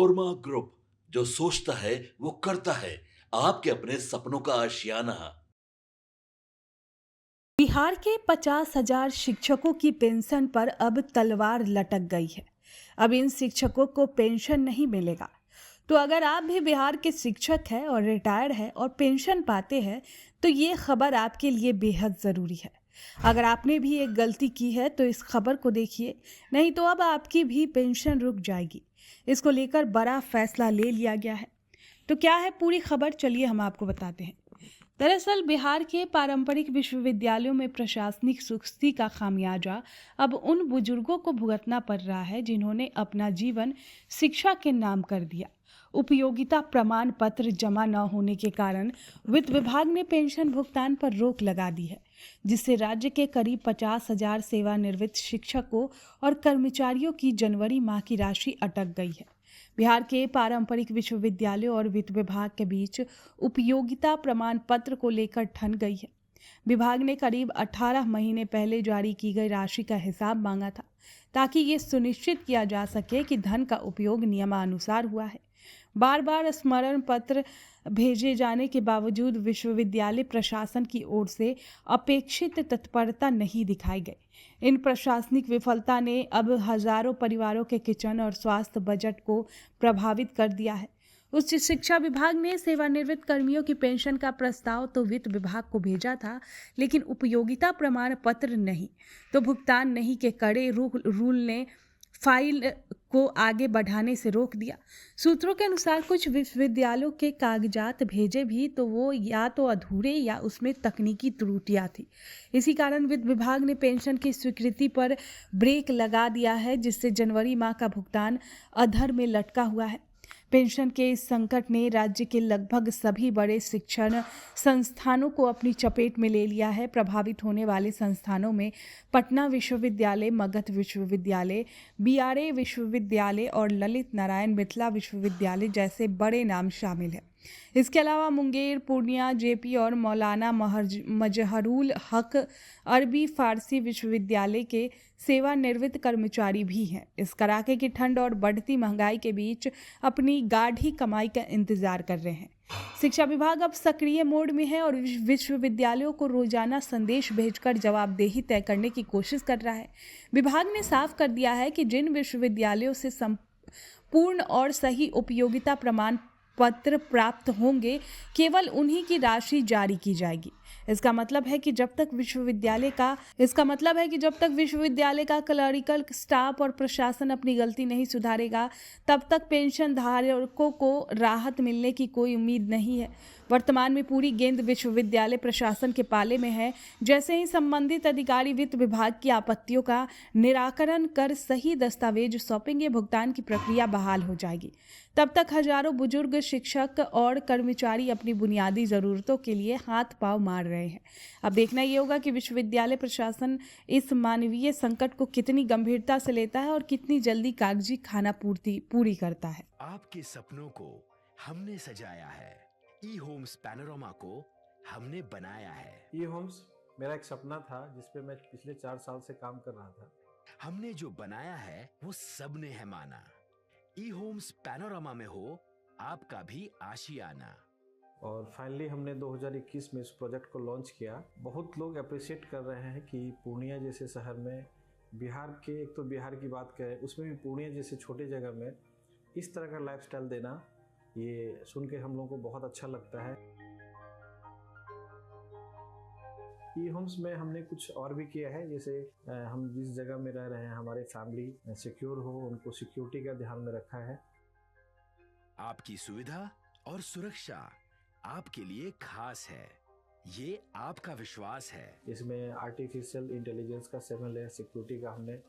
Panorama group, जो सोचता है वो करता है। आपके अपने सपनों का आशियाना। बिहार के 50,000 शिक्षकों की पेंशन पर अब तलवार लटक गई है। अब इन शिक्षकों को पेंशन नहीं मिलेगा। तो अगर आप भी बिहार के शिक्षक हैं और रिटायर्ड हैं और पेंशन पाते हैं, तो ये खबर आपके लिए बेहद ज़रूरी है। अगर आपने भी एक गलती की है तो इस खबर को देखिए, नहीं तो अब आपकी भी पेंशन रुक जाएगी। इसको लेकर बड़ा फैसला ले लिया गया है। तो क्या है पूरी खबर, चलिए हम आपको बताते हैं। दरअसल बिहार के पारंपरिक विश्वविद्यालयों में प्रशासनिक सुस्ती का खामियाजा अब उन बुजुर्गों को भुगतना पड़ रहा है जिन्होंने अपना जीवन शिक्षा के नाम कर दिया। उपयोगिता प्रमाण पत्र जमा न होने के कारण वित्त विभाग ने पेंशन भुगतान पर रोक लगा दी है, जिससे राज्य के करीब 50,000 सेवानिवृत्त शिक्षकों और कर्मचारियों की जनवरी माह की राशि अटक गई है। बिहार के पारंपरिक विश्वविद्यालयों और वित्त विभाग के बीच उपयोगिता प्रमाण पत्र को लेकर ठन गई है। विभाग ने करीब 18 महीने पहले जारी की गई राशि का हिसाब मांगा था, ताकि ये सुनिश्चित किया जा सके कि धन का उपयोग नियमानुसार हुआ है। बार बार स्मरण पत्र भेजे जाने के बावजूद विश्वविद्यालय प्रशासन की ओर से अपेक्षित तत्परता नहीं दिखाई गई। इन प्रशासनिक विफलता ने अब हजारों परिवारों के किचन और स्वास्थ्य बजट को प्रभावित कर दिया है। उच्च शिक्षा विभाग ने सेवानिवृत्त कर्मियों की पेंशन का प्रस्ताव तो वित्त विभाग को भेजा था, लेकिन उपयोगिता प्रमाण पत्र नहीं। तो भुगतान नहीं के कड़े रूल ने फाइल को आगे बढ़ाने से रोक दिया। सूत्रों के अनुसार कुछ विश्वविद्यालयों के कागजात भेजे भी तो वो या तो अधूरे या उसमें तकनीकी त्रुटियां थी। इसी कारण वित्त विभाग ने पेंशन की स्वीकृति पर ब्रेक लगा दिया है, जिससे जनवरी माह का भुगतान अधर में लटका हुआ है। पेंशन के इस संकट ने राज्य के लगभग सभी बड़े शिक्षण संस्थानों को अपनी चपेट में ले लिया है। प्रभावित होने वाले संस्थानों में पटना विश्वविद्यालय, मगध विश्वविद्यालय, बीआरए विश्वविद्यालय और ललित नारायण मिथिला विश्वविद्यालय जैसे बड़े नाम शामिल हैं। इसके अलावा मुंगेर, पूर्णिया, जेपी और मौलाना मजहरुल हक अरबी फारसी विश्वविद्यालय के सेवानिवृत्त कर्मचारी भी हैं। इस कड़ाके की ठंड और बढ़ती महंगाई के बीच अपनी गाढ़ी कमाई का इंतजार कर रहे हैं। शिक्षा विभाग अब सक्रिय मोड में है और विश्वविद्यालयों को रोजाना संदेश भेजकर जवाबदेही तय करने की कोशिश कर रहा है। विभाग ने साफ कर दिया है कि जिन विश्वविद्यालयों से पूर्ण और सही उपयोगिता प्रमाण पत्र प्राप्त होंगे, केवल उन्हीं की राशि जारी की जाएगी। इसका मतलब है कि जब तक विश्वविद्यालय का क्लरिकल स्टाफ और प्रशासन अपनी गलती नहीं सुधारेगा, तब तक पेंशन धारकों को राहत मिलने की कोई उम्मीद नहीं है। वर्तमान में पूरी गेंद विश्वविद्यालय प्रशासन के पाले में है। जैसे ही संबंधित अधिकारी वित्त विभाग की आपत्तियों का निराकरण कर सही दस्तावेज सौंपेंगे, भुगतान की प्रक्रिया बहाल हो जाएगी। तब तक हजारों बुजुर्ग शिक्षक और कर्मचारी अपनी बुनियादी जरूरतों के लिए हाथ पांव मार रहे हैं। अब देखना ये होगा कि विश्वविद्यालय प्रशासन इस मानवीय संकट को कितनी गंभीरता से लेता है और कितनी जल्दी कागजी खाना पूरी करता है। आपके सपनों को हमने सजाया है, ई होम्स पैनोरमा को हमने बनाया है। ई होम्स मेरा एक सपना था जिसपे मैं पिछले 4 साल से काम कर रहा था। हमने जो बनाया है वो सबने है माना। ई होम्स पैनोरमा में हो आपका भी आशियाना। और फाइनली हमने 2021 में इस प्रोजेक्ट को लॉन्च किया। बहुत लोग अप्रिशिएट कर रहे हैं कि पूर्णिया जैसे शहर में, एक तो बिहार की बात करें उसमें भी पूर्णिया जैसे छोटे जगह में इस तरह का लाइफस्टाइल देना, ये सुन के हम लोगों को बहुत अच्छा लगता है। ई होम्स में हमने कुछ और भी किया है, जैसे हम जिस जगह में रह रहे हैं हमारे फैमिली सिक्योर हो, उनको सिक्योरिटी का ध्यान में रखा है। आपकी सुविधा और सुरक्षा आपके लिए खास है, ये आपका विश्वास है। इसमें आर्टिफिशियल इंटेलिजेंस का 7 लेयर सिक्योरिटी का हमने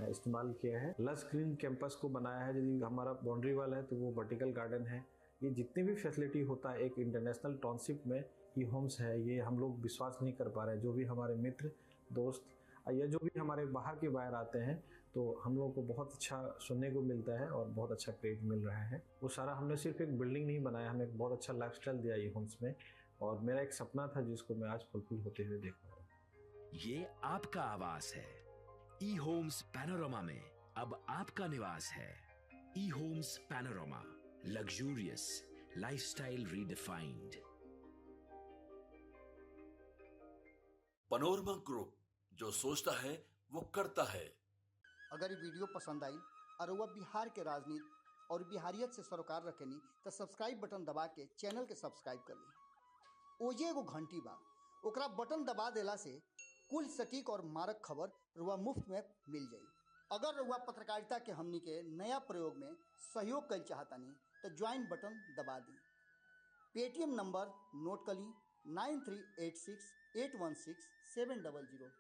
इस्तेमाल किया है। लस ग्रीन कैंपस को बनाया है। यदि हमारा बाउंड्री वाल है तो वो वर्टिकल गार्डन है। ये जितनी भी फैसिलिटी होता है एक इंटरनेशनल टाउनशिप में, ई होम्स है, ये हम लोग विश्वास नहीं कर पा रहे हैं। जो भी हमारे मित्र, दोस्त या जो भी हमारे बाहर के बाहर आते हैं, तो हम लोगों को बहुत अच्छा सुनने को मिलता है और बहुत अच्छा क्रेडिट मिल रहा है। वो सारा हमने सिर्फ एक बिल्डिंग नहीं बनाया, हमें एक बहुत अच्छा लाइफस्टाइल दिया ई होम्स में, और मेरा एक सपना था जिसको मैं आज फुलफिल होते हुए देख रहा हूँ। ये आपका आवास है। ई होम्स पैनोरमा में अब आपका निवास है। E-Homes Panorama, luxurious lifestyle redefined. Panorama group, जो सोचता है वो करता है। अगर ये वीडियो पसंद आई और वह बिहार के राजनीति और बिहारियत से सरोकार रखेनी तो सब्सक्राइब बटन दबा के चैनल के सब्सक्राइब कर ली। ओजे एगो घंटी बा, ओकरा बटन दबा देला से कुल सटीक और मारक खबर रुआ मुफ्त में मिल जाई। अगर रुआ पत्रकारिता के हमनी के नया प्रयोग में सहयोग कर चाहतानी तो ज्वाइन बटन दबा दी। पेटीएम नंबर नोट कर ली 9386816700।